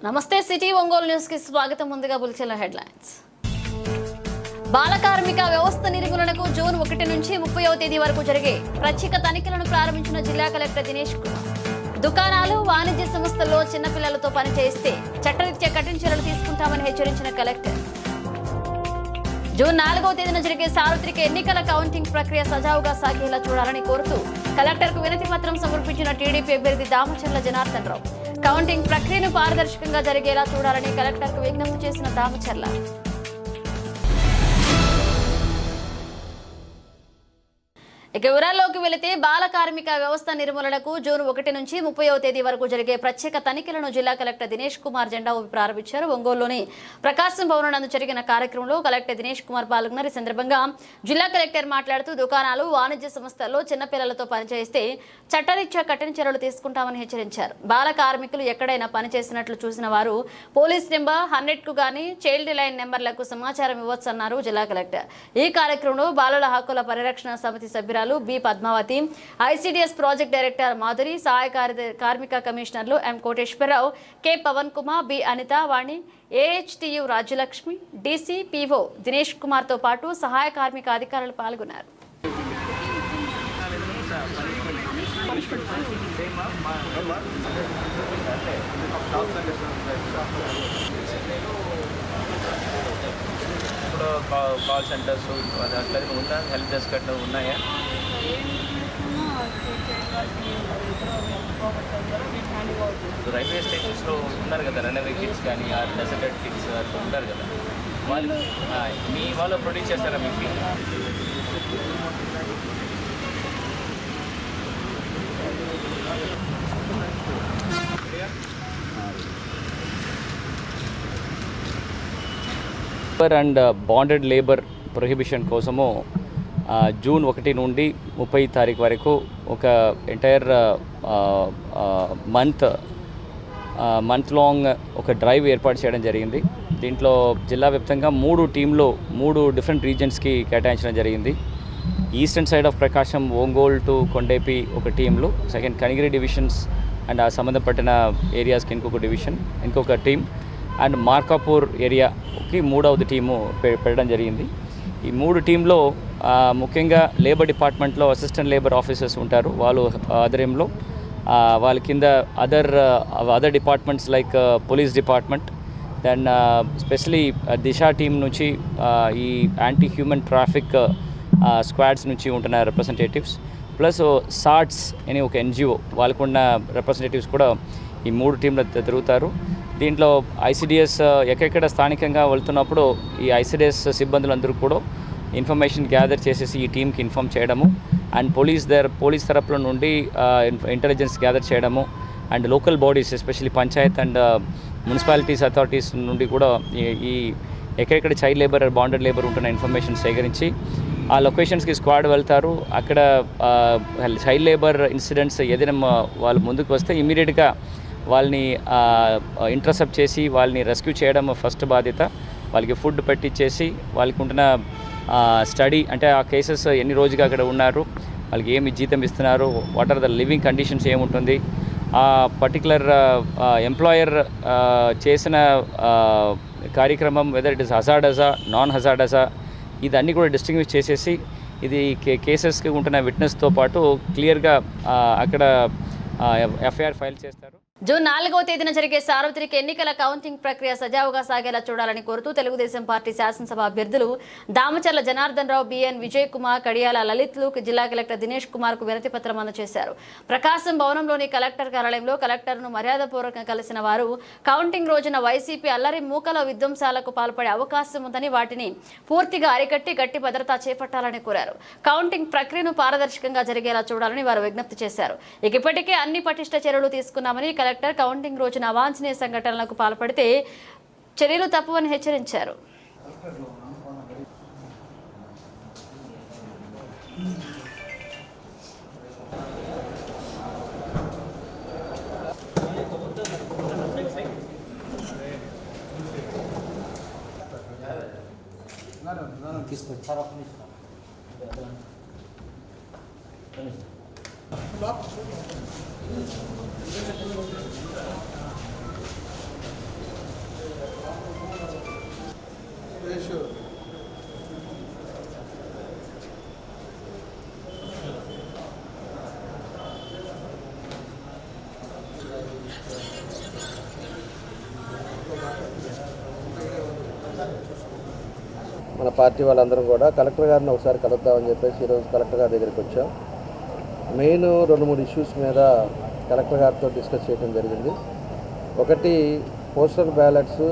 నమస్తే city Ongole news కి స్వాగతం. ముందుగా బులెటిన్ హెడ్లైన్స్. బాల కార్మిక వ్యవస్థ నిర్మూలనకు జూన్ 1 నుంచి 30వ తేదీ వరకు జరిగే ప్రత్యేక తనిఖీలను ప్రారంభించిన జిల్లా కలెక్టర్ దినేష్ కుమార్. దుకాణాలు, వాణిజ్య సంస్థల్లో చిన్నపిల్లలతో పనిచేస్తే చట్టరీత్యా కఠిన చర్యలు తీసుకుంటామని హెచ్చరించిన కలెక్టర్. జూన్ 4వ తేదీన జరిగే సార్వత్రిక ఎన్నికల కౌంటింగ్ ప్రక్రియ సజావుగా సాగేలా చూడాలని కోరుతూ కలెక్టర్కు వినతి పత్రం సమర్పించిన టీడీపీ అభ్యర్థి దామచర్ల జనార్దన్ రావు. కౌంటింగ్ ప్రక్రియను పారదర్శకంగా జరిగేలా చూడాలని కలెక్టర్కు విజ్ఞప్తి చేసిన దామచర్ల. ఇక వివరాల్లోకి వెళితే బాల కార్మిక వ్యవస్థ నిర్మూలనకు జూన్ 1 నుంచి 30వ తేదీ వరకు జరిగే ప్రత్యేక తనిఖీలను జిల్లా కలెక్టర్ దినేష్ కుమార్ జెండా ఊపి ప్రారంభించారు. ఒంగోలులోని ప్రకాశం భవన్ నందు జరిగిన కార్యక్రమంలో కలెక్టర్ దినేష్ కుమార్ పాల్గొన్నారు. ఈ సందర్భంగా జిల్లా కలెక్టర్ మాట్లాడుతూ దుకాణాలు, వాణిజ్య సంస్థల్లో చిన్నపిల్లలతో పనిచేస్తే చట్టరీత్యా కఠిన చర్యలు తీసుకుంటామని హెచ్చరించారు. బాల కార్మికులు ఎక్కడైనా పనిచేసినట్లు చూసిన వారు పోలీస్ నెంబర్ 100కు గానీ చైల్డ్ లైన్ నెంబర్లకు సమాచారం ఇవ్వొచ్చన్నారు జిల్లా కలెక్టర్. ఈ కార్యక్రమంలో బాలల హక్కుల పరిరక్షణ సమితి సభ్యురాలు B Padmavathi, ICDS project director Madhuri, సహాయ కార్మిక కమిషనర్లు M Koteswara Rao, K Pavan Kumar, B Anitha Vani, AHTU Rajyalakshmi, DC PO Dinesh Kumar తో పాటు సహాయ కార్మిక అధికారులు పాల్గొన్నారు. కాల్ సెంటర్స్ అట్లా ఉందా? హెల్ప్ డెస్క్ అట్లా ఉన్నాయా? రైల్వే స్టేషన్స్లో ఉన్నారు కదా, రన్అవే కిడ్స్ కానీ డెసర్టెడ్ కిడ్స్ అట్లా ఉంటారు కదా, వాళ్ళు మీ వాళ్ళు ప్రొడ్యూస్ చేస్తారా మీకు? అండ్ బాండెడ్ లేబర్ ప్రొహిబిషన్ కోసము జూన్ 1 నుండి 30 తారీఖు వరకు ఒక ఎంటైర్ మంత్ లాంగ్ ఒక డ్రైవ్ ఏర్పాటు చేయడం జరిగింది. దీంట్లో జిల్లా వ్యాప్తంగా 3 టీంలు 3 డిఫరెంట్ రీజన్స్కి కేటాయించడం జరిగింది. Eastern side of Prakasam, Ongole to Kondepi ఒక టీంలు, సెకండ్ కనిగిరి డివిజన్స్ అండ్ ఆ సంబంధపట్టిన ఏరియాస్కి ఇంకొక డివిజన్, ఇంకొక టీం, అండ్ మార్కాపూర్ ఏరియాకి 3వ టీము పెట్టడం జరిగింది. ఈ 3 టీంలో ముఖ్యంగా లేబర్ డిపార్ట్మెంట్లో అసిస్టెంట్ లేబర్ ఆఫీసర్స్ ఉంటారు, వాళ్ళు ఆధ్వర్యంలో వాళ్ళ కింద other departments like police department, then specially Disha team నుంచి ఈ యాంటీ హ్యూమన్ ట్రాఫిక్ స్క్వాడ్స్ నుంచి ఉంటున్న రిప్రజెంటేటివ్స్, ప్లస్ సాట్స్ అనే ఒక ఎన్జిఓ వాళ్ళకున్న రిప్రజెంటేటివ్స్ కూడా ఈ 3 టీంలు తిరుగుతారు. దీంట్లో ఐసిడిఎస్ ఎక్కడెక్కడ స్థానికంగా వెళ్తున్నప్పుడు ఈ ఐసిడిఎస్ సిబ్బందులందరూ కూడా ఇన్ఫర్మేషన్ గ్యాదర్ చేసేసి ఈ టీంకి ఇన్ఫామ్ చేయడము, అండ్ పోలీస్ తరపుల నుండి ఇంటెలిజెన్స్ గ్యాదర్ చేయడము, and local bodies especially Panchayat and municipalities authorities నుండి కూడా ఈ ఎక్కడెక్కడ చైల్డ్ లేబర్, బాండెడ్ లేబర్ ఉంటున్న ఇన్ఫర్మేషన్ సేకరించి ఆ లొకేషన్స్కి స్క్వాడ్ వెళ్తారు. అక్కడ చైల్డ్ లేబర్ ఇన్సిడెంట్స్ ఏదైనా వాళ్ళు ముందుకు వస్తే ఇమీడియట్గా వాళ్ళని ఇంటర్సెప్ట్ చేసి వాళ్ళని రెస్క్యూ చేయడం ఫస్ట్ బాధ్యత. వాళ్ళకి ఫుడ్ పెట్టించేసి వాళ్ళకి ఉంటున్న స్టడీ, అంటే ఆ కేసెస్ ఎన్ని రోజుగా అక్కడ ఉన్నారు, వాళ్ళకి ఏమి జీతం ఇస్తున్నారు, what are the living conditions ఏముంటుంది, ఆ పర్టికులర్ ఎంప్లాయర్ చేసిన కార్యక్రమం వెదర్ ఇట్ ఇస్ హజార్డసా నాన్ హజార్డసా, ఇదన్నీ కూడా డిస్టింగ్విష్ చేసేసి ఇది కేసెస్కి ఉంటున్న విట్నెస్తో పాటు క్లియర్గా అక్కడ ఎఫ్ఐఆర్ ఫైల్ చేస్తారు. జూన్ 4వ తేదీన జరిగే సార్వత్రిక ఎన్నికల కౌంటింగ్ ప్రక్రియ సజావుగా సాగేలా చూడాలని కోరుతూ తెలుగుదేశం పార్టీ శాసనసభ అభ్యర్థులు దామచర్ల జనార్దన్ రావు, బిఎన్ విజయ్ కుమార్, కడియాల లలిత్లు జిల్లా కలెక్టర్ దినేష్ కుమార్ కు వినతి పత్రం అందజేశారు. ప్రకాశం భవనంలోని కలెక్టర్ కార్యాలయంలో కలెక్టర్ను మర్యాదపూర్వకంగా కలిసిన వారు కౌంటింగ్ రోజున వైసీపీ అల్లరి మూకల విధ్వంసాలకు పాల్పడే అవకాశం ఉందని, వాటిని పూర్తిగా అరికట్టి గట్టి భద్రత చేపట్టాలని కోరారు. కౌంటింగ్ ప్రక్రియను పారదర్శకంగా జరిగేలా చూడాలని వారు విజ్ఞప్తి చేశారు. ఇప్పటికే అన్ని పటిష్ట చర్యలు తీసుకున్నామని, కలెక్టర్ కౌంటింగ్ రోజున అవాంఛనీయ సంఘటనలకు పాల్పడితే చర్యలు తప్పవని హెచ్చరించారు. మన పార్టీ వాళ్ళందరం కూడా కలెక్టర్ గారిని ఒకసారి కలుద్దామని చెప్పేసి ఈరోజు కలెక్టర్ గారి దగ్గరికి వచ్చాం. మెయిన్ 2-3 ఇష్యూస్ మీద కలెక్టర్ గారితో డిస్కస్ చేయడం జరిగింది. ఒకటి, పోస్టల్ బ్యాలెట్స్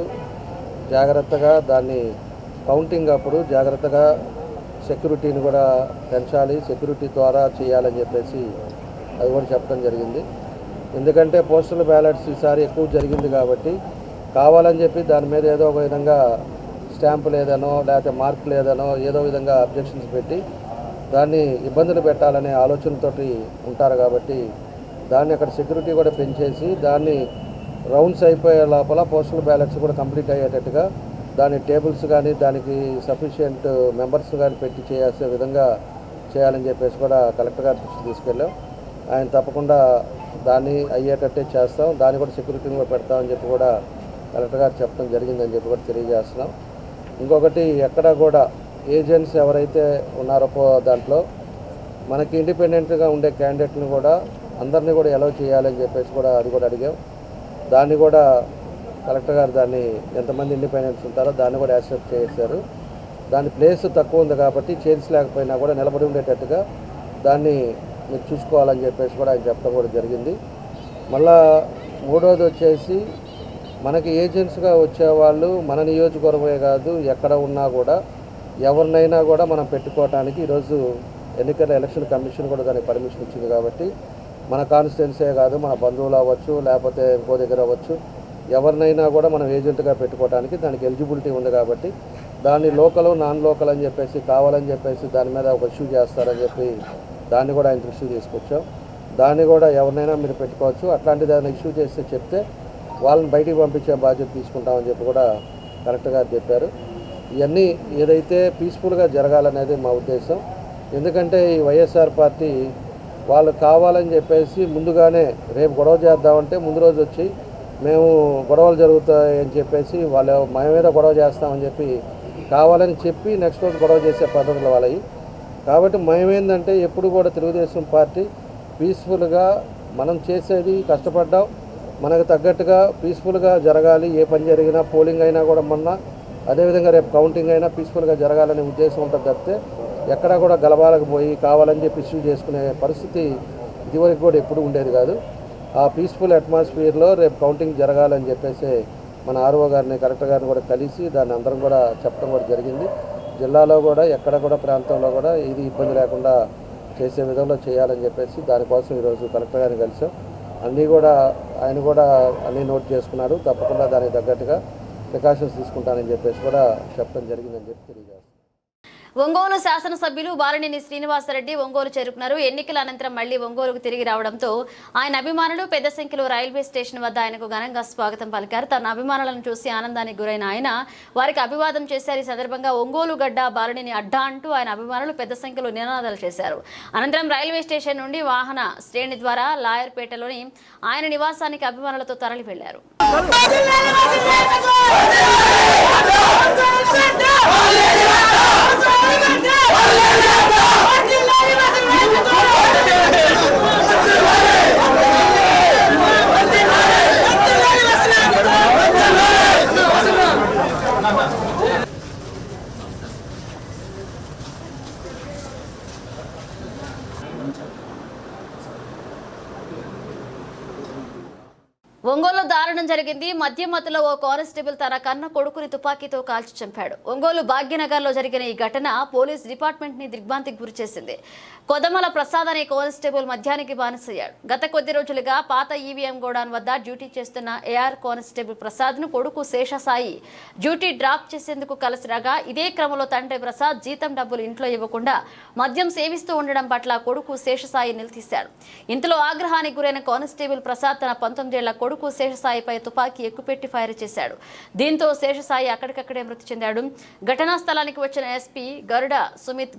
జాగ్రత్తగా దాన్ని కౌంటింగ్ అప్పుడు జాగ్రత్తగా సెక్యూరిటీని కూడా పెంచాలి, సెక్యూరిటీ ద్వారా చేయాలని చెప్పేసి అది కూడా చెప్పడం జరిగింది. ఎందుకంటే పోస్టల్ బ్యాలెట్స్ ఈసారి ఎక్కువ జరిగింది కాబట్టి కావాలని చెప్పి దాని మీద ఏదో ఒక విధంగా స్టాంపు లేదనో లేకపోతే మార్క్ లేదనో ఏదో విధంగా అబ్జెక్షన్స్ పెట్టి దాన్ని ఇబ్బందులు పెట్టాలనే ఆలోచనతోటి ఉంటారు. కాబట్టి దాన్ని అక్కడ సెక్యూరిటీ కూడా పెంచేసి దాన్ని రౌండ్స్ అయిపోయే లోపల పోస్టల్ బ్యాలెట్స్ కూడా కంప్లీట్ అయ్యేటట్టుగా దాని టేబుల్స్ కానీ దానికి సఫిషియెంట్ మెంబర్స్ కానీ పెట్టి చేసే విధంగా చేయాలని చెప్పేసి కూడా కలెక్టర్ గారి దృష్టికి తీసుకెళ్ళాం. ఆయన తప్పకుండా దాన్ని అయ్యేటట్టే చేస్తాం, దాన్ని కూడా సెక్యూరిటీని కూడా పెడతామని చెప్పి కూడా కలెక్టర్ గారు చెప్పడం జరిగిందని చెప్పి కూడా తెలియజేస్తున్నాం. ఇంకొకటి, ఎక్కడ కూడా ఏజెంట్స్ ఎవరైతే ఉన్నారో దాంట్లో మనకి ఇండిపెండెంట్గా ఉండే క్యాండిడేట్ని కూడా అందరినీ కూడా ఎలవ్ చేయాలని చెప్పేసి కూడా అది కూడా అడిగాం. దాన్ని కూడా కలెక్టర్ గారు దాన్ని ఎంతమంది ఇండిపెండెంట్స్ ఉంటారో దాన్ని కూడా యాక్సెప్ట్ చేశారు. దాని ప్లేస్ తక్కువ ఉంది కాబట్టి చైర్స్ లేకపోయినా కూడా నిలబడి ఉండేటట్టుగా దాన్ని మీరు చూసుకోవాలని చెప్పేసి కూడా ఆయన చెప్పడం కూడా జరిగింది. మళ్ళా మూడోది వచ్చేసి మనకి ఏజెంట్స్గా వచ్చేవాళ్ళు మన నియోజకవర్గమే కాదు ఎక్కడ ఉన్నా కూడా ఎవరినైనా కూడా మనం పెట్టుకోవడానికి ఈరోజు ఎన్నికల ఎలక్షన్ కమిషన్ కూడా దానికి పర్మిషన్ ఇచ్చింది. కాబట్టి మన కాన్స్టిట్యున్సీ కాదు, మన బంధువులు అవ్వచ్చు లేకపోతే ఇంకో దగ్గర అవ్వచ్చు, ఎవరినైనా కూడా మనం ఏజెంట్గా పెట్టుకోవడానికి దానికి ఎలిజిబిలిటీ ఉంది. కాబట్టి దాన్ని లోకల్ నాన్ లోకల్ అని చెప్పేసి కావాలని చెప్పేసి దాని మీద ఒక ఇష్యూ చేస్తారని చెప్పి దాన్ని కూడా ఆయన దృష్టికి తీసుకొచ్చాం. దాన్ని కూడా ఎవరినైనా మీరు పెట్టుకోవచ్చు, అట్లాంటి దాన్ని ఇష్యూ చేస్తే చెప్తే వాళ్ళని బయటికి పంపించే బాధ్యత తీసుకుంటామని చెప్పి కూడా కలెక్టర్ గారు చెప్పారు. ఇవన్నీ ఏదైతే పీస్ఫుల్గా జరగాలనేది మా ఉద్దేశం. ఎందుకంటే ఈ వైఎస్ఆర్ పార్టీ వాళ్ళు కావాలని చెప్పేసి ముందుగానే రేపు గొడవ చేద్దామంటే ముందు రోజు వచ్చి మేము గొడవలు జరుగుతాయని చెప్పేసి వాళ్ళు మా మీద గొడవ చేస్తామని చెప్పి కావాలని చెప్పి నెక్స్ట్ రోజు గొడవ చేసే పద్ధతులు వాళ్ళవి. కాబట్టి మేమేందంటే ఎప్పుడు కూడా తెలుగుదేశం పార్టీ పీస్ఫుల్గా మనం చేసేది కష్టపడ్డాం, మనకు తగ్గట్టుగా పీస్ఫుల్గా జరగాలి. ఏ పని జరిగినా పోలింగ్ అయినా కూడా మొన్న అదేవిధంగా రేపు కౌంటింగ్ అయినా పీస్ఫుల్గా జరగాలనే ఉద్దేశం ఉంటుంది తప్పితే ఎక్కడా కూడా గలబాలకు పోయి కావాలని చెప్పి ఇష్యూ చేసుకునే పరిస్థితి ఇదివరకు కూడా ఎప్పుడు ఉండేది కాదు. ఆ పీస్ఫుల్ అట్మాస్ఫియర్లో రేపు కౌంటింగ్ జరగాలని చెప్పేసి మన ఆర్ఓ గారిని కలెక్టర్ గారిని కూడా కలిసి దాన్ని అందరం కూడా చెప్పడం కూడా జరిగింది. జిల్లాలో కూడా ఎక్కడ కూడా ప్రాంతంలో కూడా ఇది ఇబ్బంది లేకుండా చేసే విధంలో చేయాలని చెప్పేసి దానికోసం ఈరోజు కలెక్టర్ గారిని కలిసాం. అన్నీ కూడా ఆయన కూడా అన్నీ నోట్ చేసుకున్నారు. తప్పకుండా దానికి తగ్గట్టుగా ప్రికాషన్స్ తీసుకుంటానని చెప్పేసి కూడా చెప్పడం జరిగిందని చెప్పి తెలియజేస్తాను. ఒంగోలు శాసనసభ్యులు బాలినేని శ్రీనివాసరెడ్డి ఒంగోలు చేరుకున్నారు. ఎన్నికల అనంతరం మళ్లీ ఒంగోలుకు తిరిగి రావడంతో ఆయన అభిమానులు పెద్ద సంఖ్యలో రైల్వే స్టేషన్ వద్ద ఆయనకు ఘనంగా స్వాగతం పలికారు. తన అభిమానులను చూసి ఆనందానికి గురైన ఆయన వారికి అభివాదం చేశారు. ఈ సందర్భంగా ఒంగోలు గడ్డ బాలినేని అడ్డా అంటూ ఆయన అభిమానులు పెద్ద సంఖ్యలో నినాదాలు చేశారు. అనంతరం రైల్వే స్టేషన్ నుండి వాహన శ్రేణి ద్వారా లాయర్పేటలోని ఆయన నివాసానికి అభిమానులతో తరలి వెళ్లారు. ఒంగోలు దారుణం జరిగింది. మధ్యమత్తులో ఓ కానిస్టేబుల్ తన కన్న కొడుకుని తుపాకీతో కాల్చి చంపాడు. ఒంగోలు భాగ్యనగర్లో జరిగిన ఈ ఘటన పోలీస్ డిపార్ట్మెంట్ ని దిగ్భ్రాంతికి గురిచేసింది. కొదమల ప్రసాద్ అనే కానిస్టేబుల్ మద్యానికి బానిసయ్యాడు. గత కొద్ది రోజులుగా పాత ఈవీఎం గోడాన్ వద్ద డ్యూటీ చేస్తున్న ఏఆర్ కానిస్టేబుల్ ప్రసాద్ ను కొడుకు శేషసాయి డ్యూటీ డ్రాప్ చేసేందుకు కలిసి రాగా ఇదే క్రమంలో తండ్రి ప్రసాద్ జీతం డబ్బులు ఇంట్లో ఇవ్వకుండా మద్యం సేవిస్తూ ఉండడం పట్ల కొడుకు శేషసాయి నిలదీశాడు. ఇంతలో ఆగ్రహానికి గురైన కానిస్టేబుల్ ప్రసాద్ తన 19 ఏళ్ల కొడుకు శేషసాయిపై తుపాకీ ఎక్కుపెట్టి ఫైర్ చేశాడు. దీంతో శేషసాయి అక్కడికక్కడే మృతి చెందాడు. ఘటనా స్థలానికి వచ్చిన ఎస్పీ గరుడ సుమిత్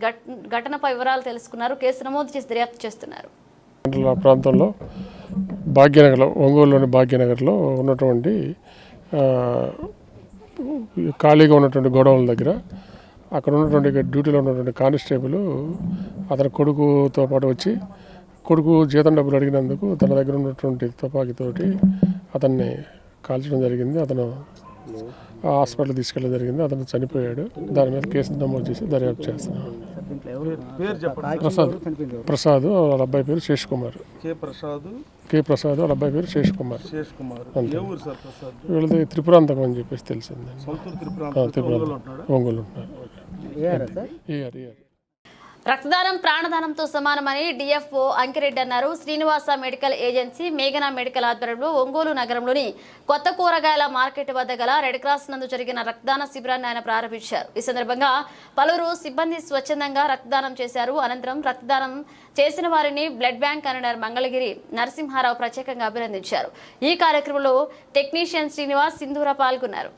ఘటనపై వివరాలు తెలుసుకున్నారు. కేసు నమోదు చేసి దర్యాప్తు చేస్తున్నారు. ప్రాంతంలో భాగ్యనగర్లో ఒంగోలులోని భాగ్యనగర్లో ఉన్నటువంటి ఖాళీగా ఉన్నటువంటి గోడౌన్ల దగ్గర అక్కడ ఉన్నటువంటి డ్యూటీలో ఉన్నటువంటి కానిస్టేబుల్ అతని కొడుకుతో పాటు వచ్చి కొడుకు జీతం డబ్బులు అడిగినందుకు తన దగ్గర ఉన్నటువంటి తుపాకీతోటి అతన్ని కాల్చడం జరిగింది. అతను హాస్పిటల్ తీసుకెళ్ళడం జరిగింది. అతను చనిపోయాడు. దాని మీద కేసు నమోదు చేసి దర్యాప్తు చేస్తున్నాం. ప్రసాద్ వాళ్ళ అబ్బాయి పేరు శేష్ కుమార్. కే ప్రసాద్ వాళ్ళ అబ్బాయి పేరు శేష్ కుమార్. వీళ్ళది త్రిపురాంతకం అని చెప్పేసి తెలిసిందండి. ఒంగోలు ఉంటున్నారు. రక్తదానం ప్రాణదానంతో సమానమని డిఎఫ్ఓ అంకిరెడ్డి అన్నారు. శ్రీనివాస మెడికల్ ఏజెన్సీ మేఘనా మెడికల్ ఆధ్వర్యంలో ఒంగోలు నగరంలోని కొత్త కూరగాయల మార్కెట్ వద్ద గల రెడ్ క్రాస్ నందు జరిగిన రక్తదాన శిబిరాన్ని ఆయన ప్రారంభించారు. ఈ సందర్భంగా పలువురు సిబ్బంది స్వచ్ఛందంగా రక్తదానం చేశారు. అనంతరం రక్తదానం చేసిన వారిని blood bank convener Mangalagiri Narasimharao ప్రత్యేకంగా అభినందించారు. ఈ కార్యక్రమంలో టెక్నీషియన్ శ్రీనివాస్ సింధూర పాల్గొన్నారు.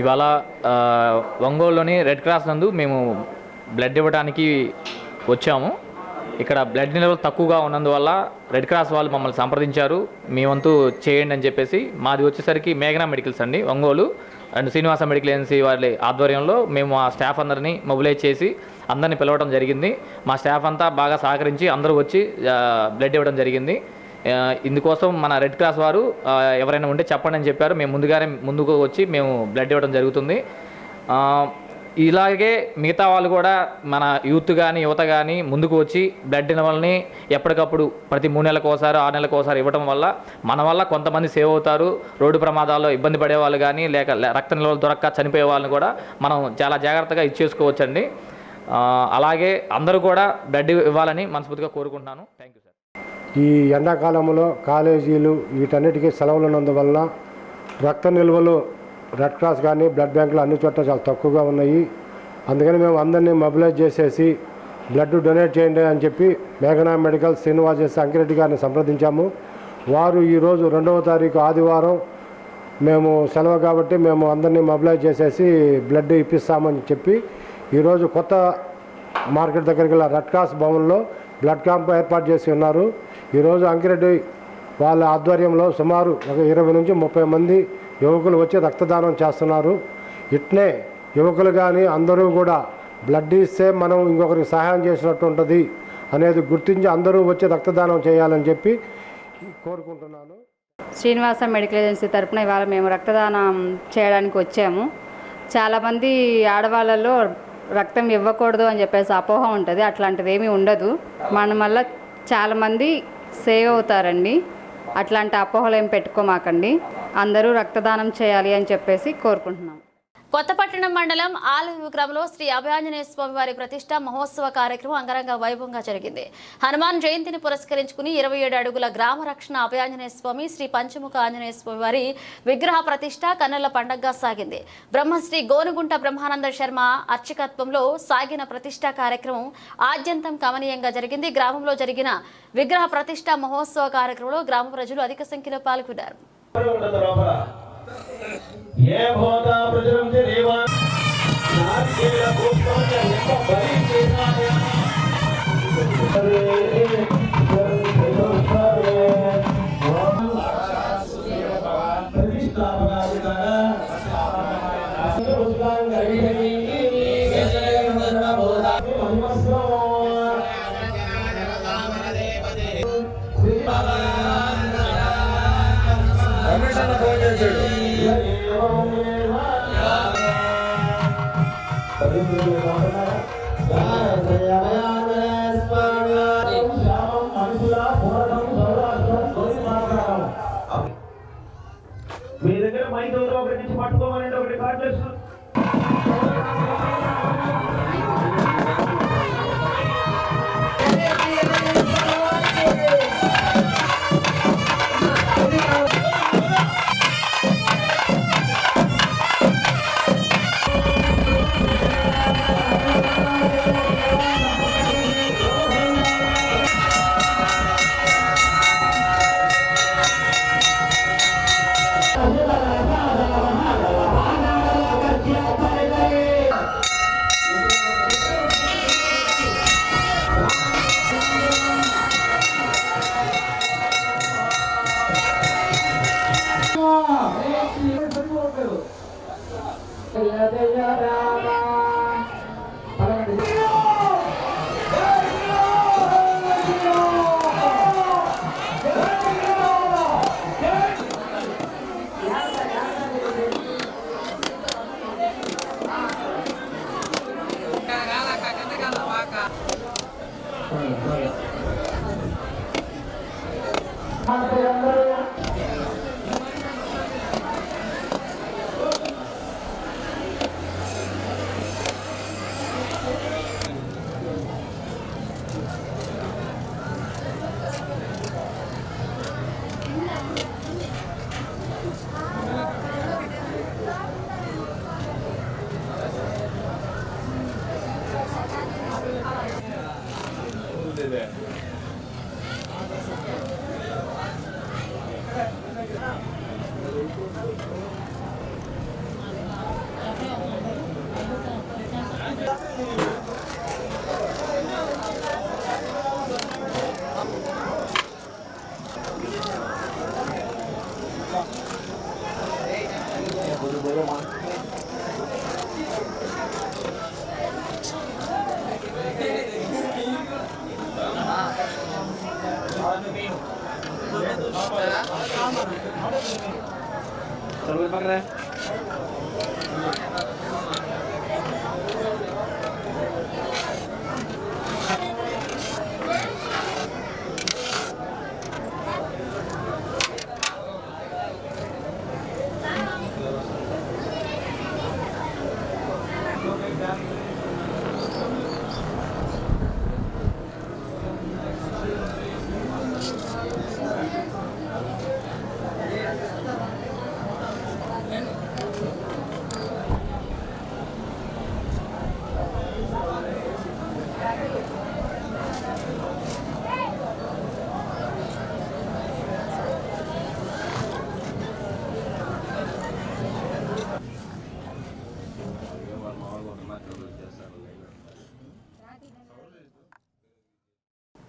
ఇవాళ ఒంగోలులోని రెడ్ క్రాస్ నందు మేము బ్లడ్ ఇవ్వడానికి వచ్చాము. ఇక్కడ బ్లడ్ నిల్వలు తక్కువగా ఉన్నందువల్ల రెడ్ క్రాస్ వాళ్ళు మమ్మల్ని సంప్రదించారు. మీ వంతు చేయండి అని చెప్పేసి. మాది వచ్చేసరికి మేఘనా మెడికల్స్ అండి, Ongole and Srinivasa medical agency వారి ఆధ్వర్యంలో మేము ఆ స్టాఫ్ అందరినీ మొబిలైజ్ చేసి అందరినీ పిలవడం జరిగింది. మా స్టాఫ్ అంతా బాగా సహకరించి అందరూ వచ్చి బ్లడ్ ఇవ్వడం జరిగింది. ఇందుకోసం మన రెడ్ క్రాస్ వారు ఎవరైనా ఉంటే చెప్పండి అని చెప్పారు. మేము ముందుకు వచ్చి మేము బ్లడ్ ఇవ్వడం జరుగుతుంది. ఇలాగే మిగతా వాళ్ళు కూడా మన యూత్ కానీ యువత కానీ ముందుకు వచ్చి బ్లడ్ నిల్వల్ని ఎప్పటికప్పుడు ప్రతి 3 నెలలకు ఒకసారి 6 నెలలకు ఒకసారి ఇవ్వడం వల్ల మన వల్ల కొంతమంది సేవ్ అవుతారు. రోడ్డు ప్రమాదాల్లో ఇబ్బంది పడే వాళ్ళు కానీ లేక రక్త నిల్వలు దొరక్క చనిపోయే వాళ్ళని కూడా మనం చాలా జాగ్రత్తగా ఇచ్చేసుకోవచ్చండి. అలాగే అందరూ కూడా బ్లడ్ ఇవ్వాలని మనస్ఫూర్తిగా కోరుకుంటున్నాను. Thank you sir. ఈ ఎండాకాలంలో కాలేజీలు వీటన్నిటికీ సెలవులు ఉన్నందువలన రక్త నిల్వలు రెడ్ క్రాస్ కానీ బ్లడ్ బ్యాంకులు అన్ని చోట్ల చాలా తక్కువగా ఉన్నాయి. అందుకని మేము అందరినీ మొబిలైజ్ చేసేసి బ్లడ్ డొనేట్ చేయండి అని చెప్పి మేఘనా మెడికల్ శ్రీనివాస్ అంకిరెడ్డి గారిని సంప్రదించాము. వారు ఈరోజు 2వ తారీఖు ఆదివారం మేము సెలవు కాబట్టి మేము అందరినీ మొబిలైజ్ చేసేసి బ్లడ్ ఇప్పిస్తామని చెప్పి ఈరోజు కొత్త మార్కెట్ దగ్గరికి వెళ్ళి రెడ్ క్రాస్ భవన్లో బ్లడ్ క్యాంప్ ఏర్పాటు చేసి ఉన్నారు. ఈరోజు అంకిరెడ్డి వాళ్ళ ఆధ్వర్యంలో సుమారు ఒక 20 నుంచి 30 మంది యువకులు వచ్చి రక్తదానం చేస్తున్నారు. ఇట్నే యువకులు కానీ అందరూ కూడా బ్లడ్ ఇస్తే మనం ఇంకొకరికి సహాయం చేసినట్టు ఉంటుంది అనేది గుర్తించి అందరూ వచ్చి రక్తదానం చేయాలని చెప్పి కోరుకుంటున్నాను. శ్రీనివాస మెడికల్ ఏజెన్సీ తరపున ఇవాళ మేము రక్తదానం చేయడానికి వచ్చాము. చాలామంది ఆడవాళ్ళలో రక్తం ఇవ్వకూడదు అని చెప్పేసి అపోహ ఉంటుంది. అట్లాంటిది ఏమీ ఉండదు. మన వల్ల చాలామంది సేవ్ అవుతారండి. అట్లాంటి అపోహలు ఏం పెట్టుకోమాకండి. అందరూ రక్తదానం చేయాలి అని చెప్పేసి కోరుకుంటున్నాం. కొత్తపట్టణం మండలం ఆలూరు గ్రామంలో శ్రీ అభయాంజనేయ స్వామి వారి ప్రతిష్ట మహోత్సవ కార్యక్రమం అంగరంగ వైభవంగా జరిగింది. హనుమాన్ జయంతిని పురస్కరించుకుని 27 అడుగుల గ్రామ రక్షణ అభయాంజనేయ స్వామి శ్రీ పంచముఖ ఆంజనేయ స్వామి వారి విగ్రహ ప్రతిష్ట కన్నుల పండగగా సాగింది. బ్రహ్మశ్రీ గోనుగుంట బ్రహ్మానంద శర్మ అర్చకత్వంలో సాగిన ప్రతిష్ట కార్యక్రమం ఆద్యంతం కమనీయంగా జరిగింది. గ్రామంలో జరిగిన విగ్రహ ప్రతిష్ట మహోత్సవ కార్యక్రమంలో గ్రామ ప్రజలు అధిక సంఖ్యలో పాల్గొన్నారు. ये भोता प्रजरम से देवा नारकेल भूतों के निको बलि देना अरे प्रतिष्ठा बना देना रोजगार गरीब के जय धर्म भोता नमस्कार कमिशन भोजन మీ దగ్గర మైక్ ఒకటి నుంచి పట్టుకోమనండి. ఒకటి కార్డు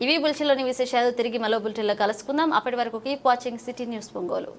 ఇవి బులెటిన్లోని విశేషాలు. తిరిగి మరో బులెటిన్లో కలుసుకుందాం. అప్పటి వరకు keep watching city news Ongole.